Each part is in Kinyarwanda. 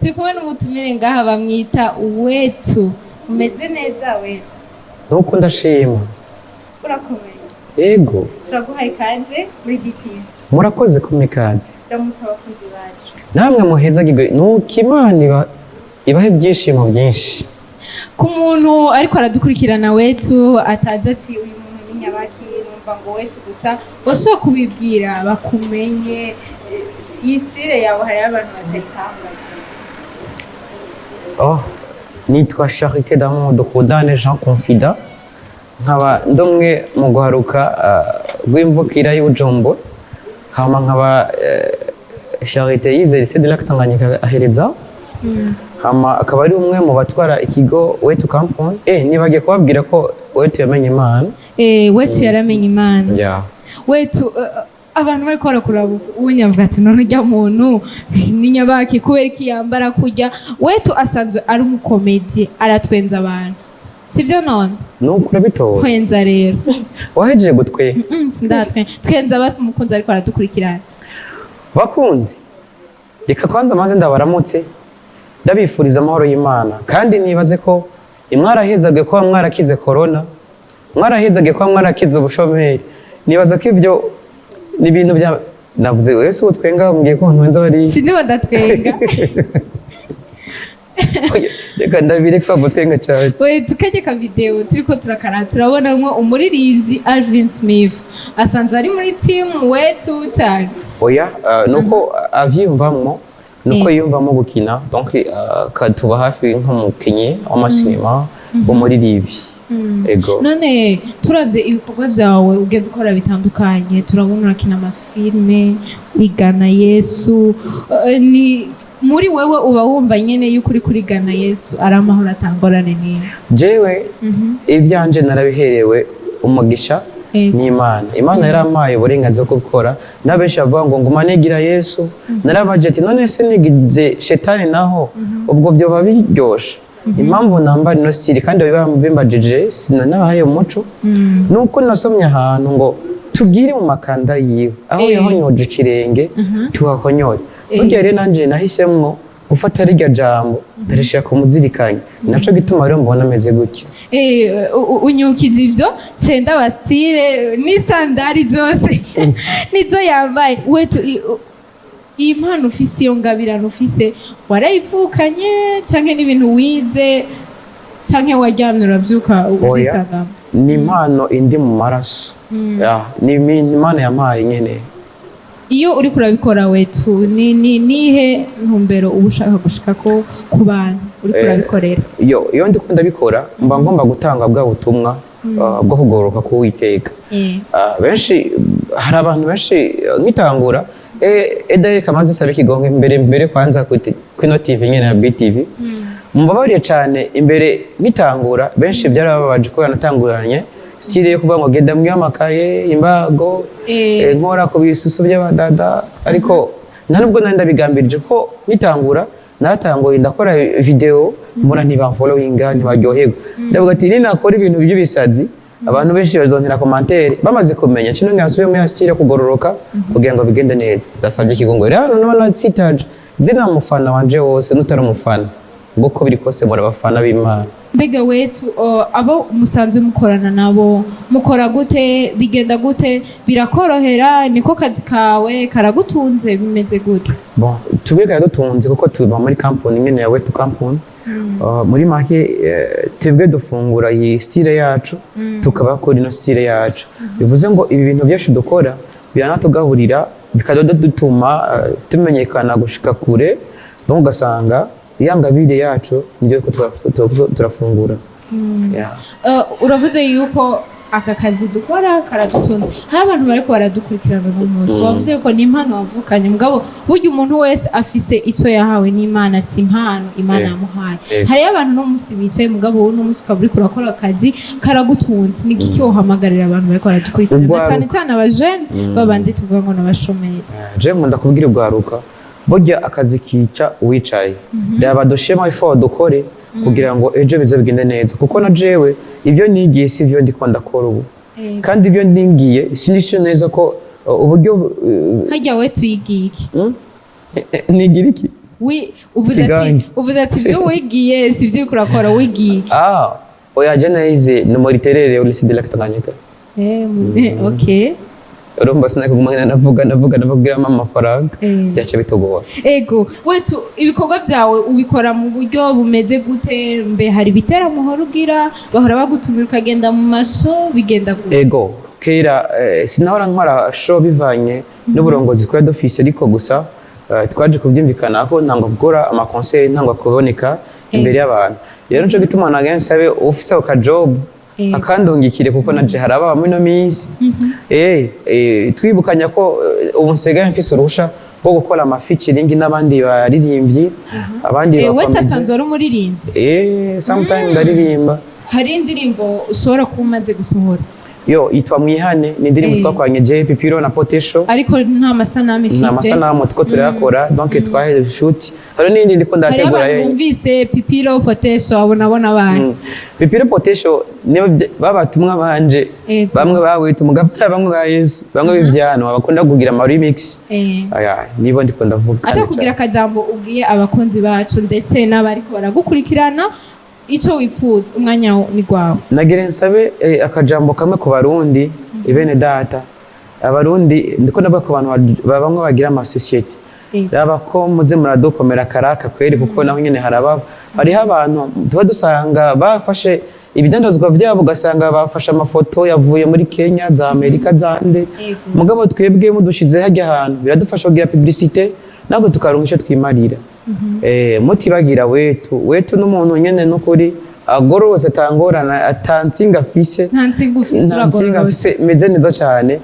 turi kumwe n'umutumire ngaha bamwita WETU. Umeze neza WETU? Nuko ndashima. Urakomeye? Yego. Turaguhaye ikaze muri BTV. Murakoze kumpa ikaze. Ndamutse abakunzi bacu. Namwe muheza gigwe nuko Imana ibahe ibyishimo byinshi. Ku muntu ariko aradukurikirana WETU atazi ati uyu muntu ni nyabaki, numva ngo WETU gusa bashobora kubibwira bakumenye iyi style yawe hari abantu batayitanga. Nitwa Charité d'amour de Kodane Jean Confida. Nkaba ndomwe mu guharuka rw'imvukira y'Ujombo. Hama nkaba Charité yize lycée de lac Tanganyika ahereza. Hama akaba ari umwe mu batwara ikigo WETU Campus. Nibagiye kubabwira ko WETU yamenye Imana. WETU yaramenye Imana. Yeah. WETU abantu bariko barakuraba unyavuga ati none rya muntu ni nyabaki kubera iki yambara kujya. WETU asanzwe ari umukomedi aratwenza abantu. Sivyo none? Nuko urabitowe. Kwenza rero. Wahejeje gutwe? Sindatwe. Twenza basi umukunzi ariko aradukurikirana. Bakunzi. Reka kwanza maze ndabaramutse. Ndabifuriza amahoro y'Imana kandi nibaze ko imwarahezage ko mwarakize corona. Mwarahezage ko mwarakize ubushomeri. Nibaza ko ivyo ni ibintu bya navuze wese utwenga mbwiye ko ntuwenza bari. Sindiwe ndatwenga. Reka ndabireka gutwenga cyane. Tukajye ka video turiko turakara turabona nko umuririmbyi Alvin Smith asanzwe ari muri team WETU cyane. Oya nuko avyumvamo nuko yumvamo gukina donc katuba hafi nk'umukinyi w'amasinema umuririmbyi. Ego. None turavye ibikorwa vyawe ugenda ukora bitandukanye turabona urakina amafilme wigana Yesu ni muri wewe uba wumva nyene yuko uri kurigana Yesu ari amahoro atangorane niyo. Jewe ibyanje narabiherewe umugisha n'Imana. Imana yarampaye uburenganzira bwo gukora n'abenshi bavuga ngo nguma nigira Yesu narabaje ati none se nigize shetani naho ubwo byo babiryosha. Impamvu nambara ino style kandi bimbajije sinanabahaye umuco nuko nasomye ahantu ngo tugire mu makanda yiwe aho yahonyoje ikirenge tuhahonyore. Burya rero nanje nahisemwo gufata rirya jambo ndarishaka kumuzirikanya naco gituma rero mbona ameze gutyo. Unyukije ivyo cenda ba style ni sandali zose nizo yambaye. WETU impano ufise iyo ngabirano ufise warayivukanye canke n'ibintu wize canke waryamye uravyuka uvyisangamo? Ni impano indi mu maraso. Ni impano yampaye nyene. Iyo uri kurabikora WETU nihe ntumbero uba ushaka gushika ko ku bantu uri kurabikorera? Iyo ndiko ndabikora mba ngomba gutanga bwa butumwa bwo kugoroka ku Uwiteka. Benshi hari abantu benshi nkitangura edaye kamaze sabe kigonge mbere kwanza kwino TV nyene ya BTV. Mbabariye cyane imbere nkitangura benshi byarababaje ko yanatanguranye style yo kuvuga ngo genda mwamakaye imbago nkora ku bisusu by'abadada ariko ntanubwo ndabigambirije ko nkitangura natangoye ndakora video mbona ntiba followinga ntibaryoherwa ndavuga ati ninakora ibintu by'ubisazi abantu benshi bazontera commentaire bamaze kumenya kino ngasubiye mu style kugororoka kugira ngo bigende neza ndasabye kigongo rero none tsitaje zina mufana wanje wose nutari umufana nguko biri kose muri abafana b'Imana. Mbega WETU abo musanzwe mukorana nabo mukora gute bigenda gute birakorohera niko kazi kawe karagutunze bimeze gute? Bon tubwe karadutunze kuko tuba muri company nyene ya WETU Campus. Muri make twebwe dufungura iyi style yacu tukabakora ino style yacu. Bivuze ngo ibi bintu byinshi dukora biranatugaburira bikadutuma tumenyekana gushika kure donc ugasanga iyangabire yacu nibyo ko turafungura. Uravuze yuko aka kazi dukora karadutunze hari abantu bariko baradukurikirana n'umunsi wavuze ko ni impano wavukanye mugabo burya umuntu wese afise ico yahawe n'Imana si impano Imana yamuhaye. Hari abantu no musi bicaye mugabo no musi kaburi kurakora akazi karagutunze ni giki uhamagarira abantu bariko baradukurikirana cyane cyane abajene babandi tuvuga ngo nabashomeye? Je nkunda kubwira ubwaruka burya akazi kica uwicaye reba dushema ifo dukore kugira ngo ejo bize bigende neza kuko na jewe ibyo nigiye si byo ndiko ndakora ubu kandi ibyo ndingiye sinisho neza ko uburyo hajya WETU yigiye iki nigira iki uvuze ati byo wigiye si byo kurakora wigiye oya janize no moriterere au lycée de la Tanganyika okay urumva sinakugumana navugira amafaranga byaca bitogora ego wetu ibikorwa byawe ubikora mu buryo bumeze gute mbe hari bitera muhoro ugira bahora bagutumira ukagenda mu masho bigenda gute ego kera sinahora nkora show bivanye n'uburongozi kwa d'office ariko gusa twaje kubyimvikana ko ntango gukora ama conseil ntango kuboneka imbere y'abantu rero nco gituma nagensabe office ka job akandungikire kuko naje haraba muri no minsi twibukanya ko ubunsigaye mfise urusha bwo gukora ama featuring n'abandi baririmbyi abandi bakomeze wetasanzwe ari umuririmbyi sometimes ndaririmba hari indirimbo ushobora kumaze gusohora yo itwa mwihane ni indirimbo twakwanye je Pipiro na Potesho ariko nta masanamu ifise nta masanamu tuko turayakora donc twahe shoot hari n'indi ndiko ndategura yo bumvise Pipiro Potesho abona bana Pipiro Potesho nibo babatumwa banje bamwe bawita umugabo bamwe ba Yesu bamwe bivyano abakunda kugira ama remix aya nibo ndiko ndavuga acha kugira akajambo ubwiye abakonzi bacu ndetse n'abariko baragukurikirana ico wifuza umwanya ni gwawe nagire nsabe akajambo kamwe ku barundi ibene data abarundi ndiko ndavuga ku bantu bamwe bagira ama society raba ko muze muradukomera karaka kweri kuko naho nyene haraba hariho abantu tuba dusanga bafashe ibidandazwa byabo ugasanga bafashe amafoto yavuye muri Kenya za Amerika zande mugabo twebwe mudushize hajya ahantu biradufasha kugira publicité nako tukaronka ico twimarira mutibagira wetu n'umuntu nyene n'ukuri agorose tangorana atansinga afise ntansinga afise meze neza cyane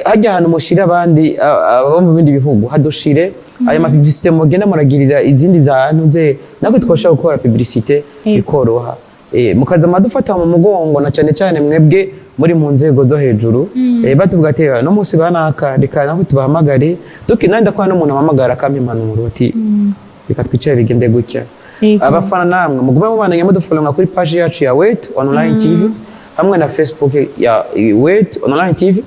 hajya ahantu mushira abandi abo mu bindi bihugu hadushire aya ma publicité mugenda muragirira izindi zantu ze nako twashaka gukora publicité ikoroha mukaza madufata mu mugongo na cyane mwebwe muri mu nzego zo hejuru batuvuga ati no musi banaka reka nako tubahamagare dukinanda kwa no umuntu amamagara kampa impanuro ati reka twicare bigende gutya abafana namwe mugume mubandanye mudufollow kuri page yacu ya WETU online TV hamwe na Facebook ya WETU online TV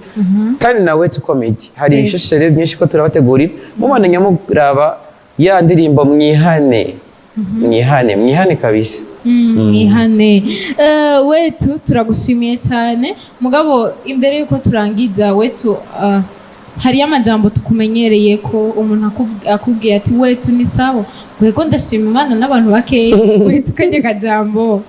kandi na WETU comedy hari ibisheshere byinshi ko turabategurira mubandanye muraba ya ndirimbo mwihane kabisa mwihane WETU turagushimiye cyane mugabo imbere yuko turangiza WETU hari amajambo tukumenyereye ko umuntu akubwiye ati WETU ni sawa gwego ndashima Imana n'abantu bakeye WETU kanje kajambo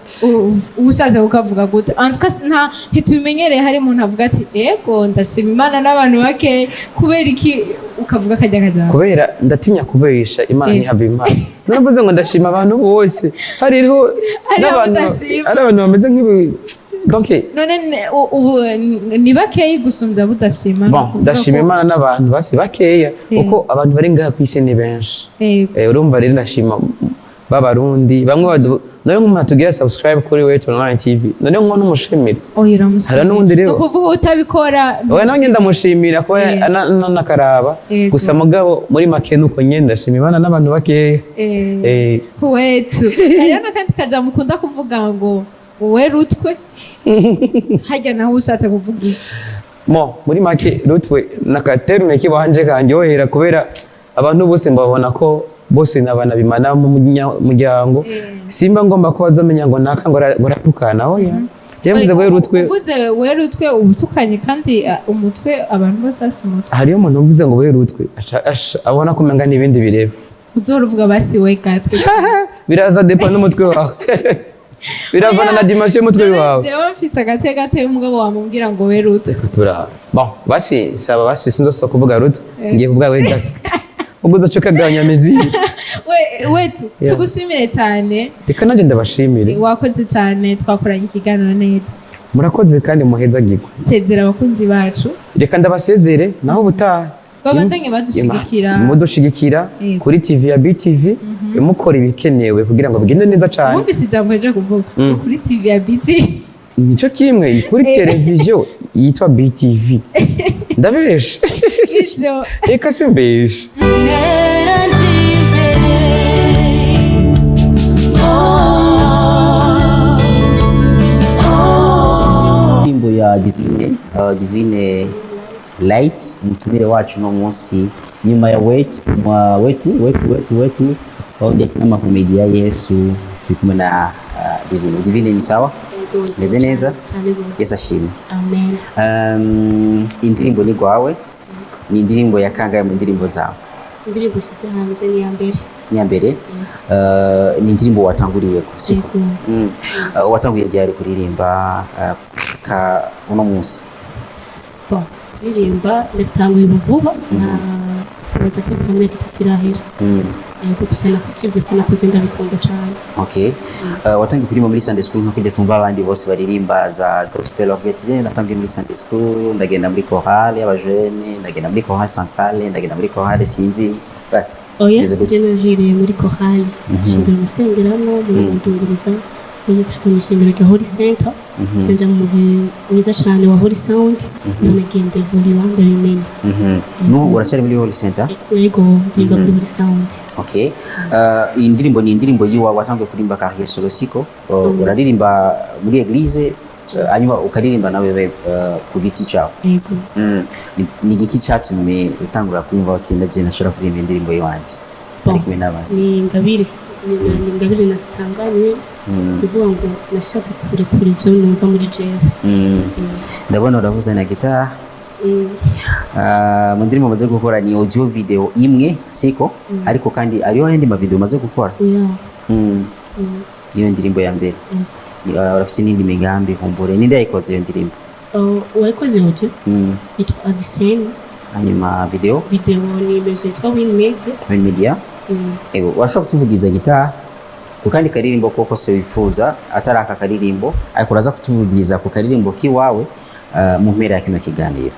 ubushaza ukavuga gute antuka nta ntitubimenyereye hari umuntu avuga ati ego ndashima Imana n'abantu bakeye kubera iki ukavuga kajya kajambo kubera ndatinya kuberisha Imana nihaba Imana navuze ngo ndashima abantu bose hariho n'abantu bameze nk'ibi donc none ni bakeyi gusumbya budashima ndashima Imana n'abantu basi bakeya uko abantu bari ngaha kwisi ni benshi urumva rero ndashima babarundi bamwe none nk'umuntu tugira subscribe kuri WETU online TV none ngo numushimira hari n'undi rero ukuvuga utabikora oya nanjye ndamushimira ko nakaraba gusa mugabo muri make nuko nyenda ndashima Imana n'abantu bakeya WETU hariho n'akandi kajambo mukunda kuvuga ngo wowe rutwe hajya naho ushatse kuvuga muri make rutwe nakaterume kibanje kanjyohera kubera abantu bose mbabona ko bose nabana bimana mu muryango simba ngomba ko bazamenya ngo naka ngo ratukana oya jevuze we rutwe ubutukanye kandi umutwe abantu bazasumutwe hari umuntu uvuze ngo we rutwe abona ko menga nibindi bireba uzoruvuga basi we gatwe biraza depa n'umutwe wawe biravana na dimension y'umutwe wawe jewe mfise agate umugabo wamubwira ngo we rutwe basi saba sinzosa kuvuga rutwe ngiye kuvuga we gato ubwo udacoka ganya miziri WETU tugushimire cyane reka nanjye ndabashimire wakoze cyane twakoranye ikiganiro neza murakoze kandi muheza gigwa sezera abakunzi bacu reka ndabasezere naho ubutaha babandanye mudushigikira kuri TV ya BTV mukora ibikenewe kugira ngo bigende neza cyane mufise ijambo ryo kuvuga kuri TV ya BTV nico kimwe kuri televiziyo yitwa BTV ndabesha reka simbesha imbo ya Divine Lights umutumire wacu no munsi nyuma ya WETU pamoja na makomedia Yesu tukumwe na Divine ni sawa meze neza Yesu ashimwe amen. Indirimbo ni gwawe ni indirimbo ya kangahe mu ndirimbo zawe? Indirimbo shitse hanze ni ya mbere ni indirimbo watanguriye siko watanguriye ryari kuririmba ka uno munsi? Bon ndirimba ndatanguye vuba baza kwitwa kitirahira gusa nakuvye ko nakuze ndabikunda cyane. Okay. Watangiye kuririmba muri Sunday school nko kujya tumva abandi bose baririmba za gospel of WETU. Natangiye muri Sunday school, ndagenda muri chorale y'abajene, ndagenda muri chorale centrale, ndagenda muri chorale sinzi. Oya, jena hiri muri chorale. Shingiro musengeramo muri ndunguriza yo gushika mushingiro cya Holy Center. Senja mu mwiza cyane wa Holy Sound none gende vuri wanda bimenya. No uracyari muri Holy Center? Yego, ndiga muri Holy Sound. Okay. Indirimbo ni indirimbo yiwa watangiye kurimba carrière solo siko. Uraririmba muri eglise anywa ukaririmba nawe ku giti cyawe. Yego. Ni giti cyatumye utangura kurimba uti ndaje nashobora kuririmba indirimbo yiwanje. Ari kumwe n'abandi. Ni ngabire nasanganye bivuga ngo nashatse kurekura ibyo numva muri jewe. Ndabona uravuza na gitara. Mu ndirimbo maze gukora ni audio video imwe siko ariko kandi ariyo andi ma video maze gukora. Iyo ndirimbo ya mbere. Urafise n'indi migambi kumbure ninde yayikoze iyo ndirimbo? Wayikoze audio itwa Avisene. Hanyuma video ni mezo itwa Win Media. Ego washaka kutuvugiza gitara ukandi karirimbo koko se wifuza atari aka karirimbo ariko uraza kutuvugiriza ku karirimbo kiwawe mu mpera ya kino kiganiro.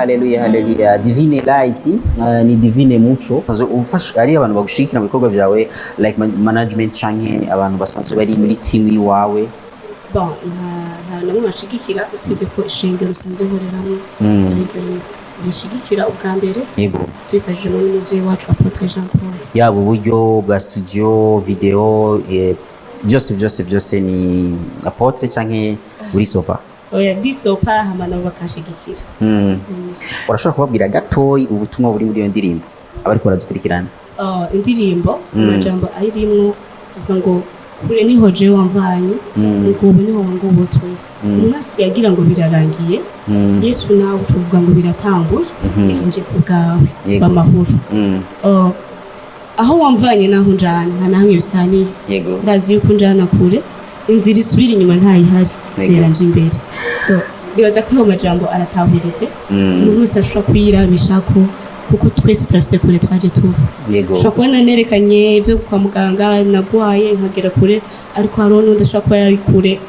Hallelujah. Divine Light ni Divine Mucho. Ufasha ari abantu bagushikira mu bikorwa byawe like management change abantu basanzwe bari muri team wawe. Bon, namwe mashigikira usibye ko ishengero usanzwe horeramo. Nishigikira ubwa mbere. Yego. Twifashije n'umuvyeyi wacu Apotre Jean Paul. Yabo uburyo bwa studio, video, byose ni Apotre canke uri sopa. Oya disopa hamana bakashigikira. Urashobora kubabwira gatoyi ubutumwa buri muri iyo ndirimbo abariko baradukurikirana? Indirimbo amajambo ayirimwo uvuga ngo kure niho je wamvanye ngo ubu niho wangobotwe. Umwasi yagira ngo birarangiye Yesu nawe uvuga ngo biratambuye nje kubwawe bamahuru. Aho wamvanye naho njana namwe bisaniye. Yego. Ndazi yuko njana kure inzira isubira inyuma ntayihari neranje imbere. So ndibaza ko ayo majambo aratahurize umuntu wese ashobora kuyirabisha ko kuko twese turafise kure twaje tuva. Yego. Ushobora kubona nerekanye ibyo kwa muganga nagwaye nkagera kure ariko hariho n'undi ashobora kuba yari kure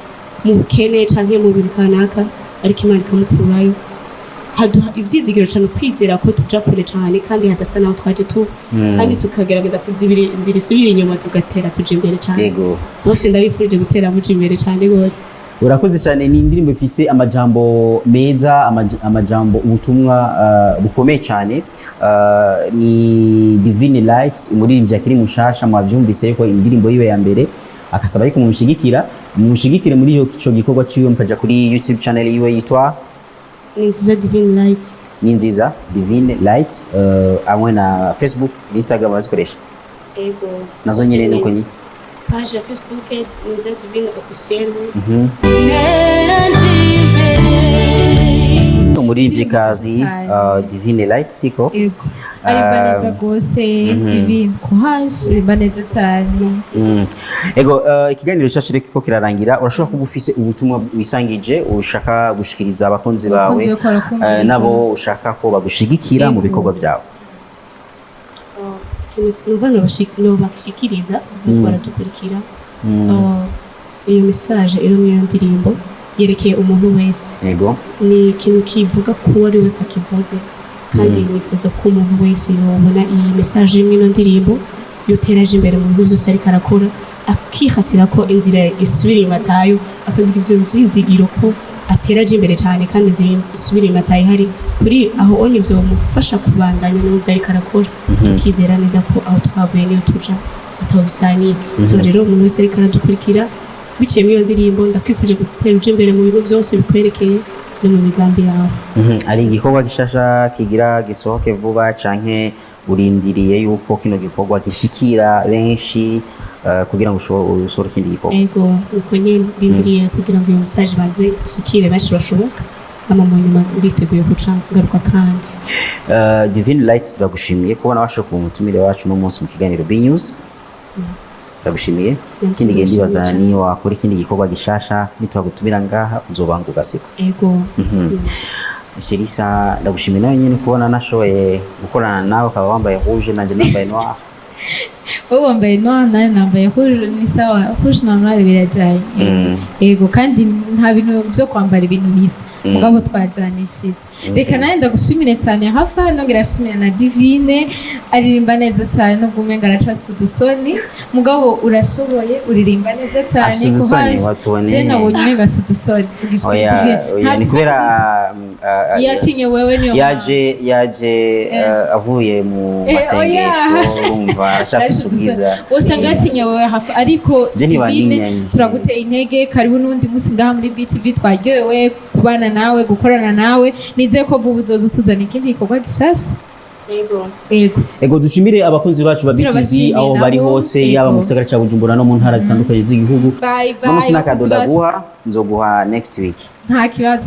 mu bukene canke mu bintu kanaka ariko Imana ikamukurayo haduha ivyizigiro cyane kwizera ko tuja kure cyane kandi hadasa naho twaje tuva kandi tukagerageza kuzibira inzira isubira inyuma tugatera tuje imbere cyane yego bose ndabifurije gutera muje imbere cyane gose. Urakoze cyane, ni indirimbo ifise amajambo meza, amajambo ubutumwa bukomeye cyane. Ni Divine Lights, umuririmbyi akiri mushasha, mwavyumvise yuko indirimbo yiwe ya mbere akasaba yuko mumushigikire muri ico gikorwa ciwe, mukaja kuri YouTube channel yiwe yitwa Ni nziza Divine Lights. Ni nziza Divine Lights, amwe na Facebook, Instagram bazikoresha. Ego. Nazo nyine nuko nyine. Page ya Facebook ni nziza Divine officiel. Umuririmbyikazi Divine Lights siko. Ego. Ari baneza gose Divine kuhaje uri baneza cyane. Ego, ikiganiro cyacu reko kirarangira, urashobora kuba ufise ubutumwa wisangije ushaka gushikiriza abakunzi bawe nabo ushaka ko bagushigikira mu bikorwa byawe. Numva bakishikiriza baradukurikira iyo message iri mu ndirimbo yerekeye umuntu wese. Yego, ni ikintu kivuga ko ari wese akivuze kandi nifuza ko umuntu wese yobona iyi message y'ino ndirimbo yoteraje imbere mu bintu byose ariko arakora, akihasira ko inzira isubira imatayo, akagira ibyo byizigiro ko ateraje imbere cyane kandi inzira isubira imatayo hari kuri aho onye byo mufasha kubandanya no byo ariko arakora, akizera neza ko aho twavuye niyo tuja atawusaniye. So rero umuntu wese ariko aradukurikira biciye iyo ndirimbo ndakwifuje gutera uje imbere mu bintu byose bikwerekeye no mu migambi yawe. Ari igikorwa gishasha kigira gisohoke vuba canke urindiriye yuko kino gikorwa gishikira benshi kugira ngo ushobore kindi gikorwa? Ego, uko nyine ndindiriye kugira ngo iyo message baze ishikire benshi bashoboka, ama mu nyuma nditeguye kuca ngaruka kandi. Divine Lights turagushimiye kubona washoboye kumutumire wacu no munsi mu kiganiro B News. Turagushimiye. Ikindi gihe ndibaza ni wakora ikindi gikorwa gishasha nitwagutumira ngaha uzobanguka siko? Ego. Sherisa, ndagushimiye nawe nyine kubona nashoboye gukorana nawe, ukaba wambaye rouge nanjye nambaye noir. Wowe wambaye noir nari nambaye rouge, ni sawa, rouge na noir birajyanye. Ego, kandi nta bintu byo kwambara ibintu bisa mugabo twajanishije. Reka nawe ndagushimire cyane Hafa, nongera ashimira na Divine, aririmba neza cyane no gumenga aracafise udusoni mugabo urashoboye, uririmba neza cyane kuhaje. Je nabonye umenga udusoni Oya, ni kubera yatinye wewe niyo yaje avuye mu masengesho, urumva arashafise ubwiza. Usanga yatinye wewe Hafa, ariko Divine turaguteye intege, karibu n'undi munsi ngaha muri BTV, twaryohewe kubana nawe, gukorana nawe, nize ko vuba uzoza utuzana ikindi gikorwa gishasha. Ego, dushimire abakunzi bacu ba BTV aho bari hose, yaba mu gisagara cya Bujumbura no mu ntara zitandukanye z'igihugu. Bye bye. No musina kadoda guha nzoguha next week. Nta kibazo.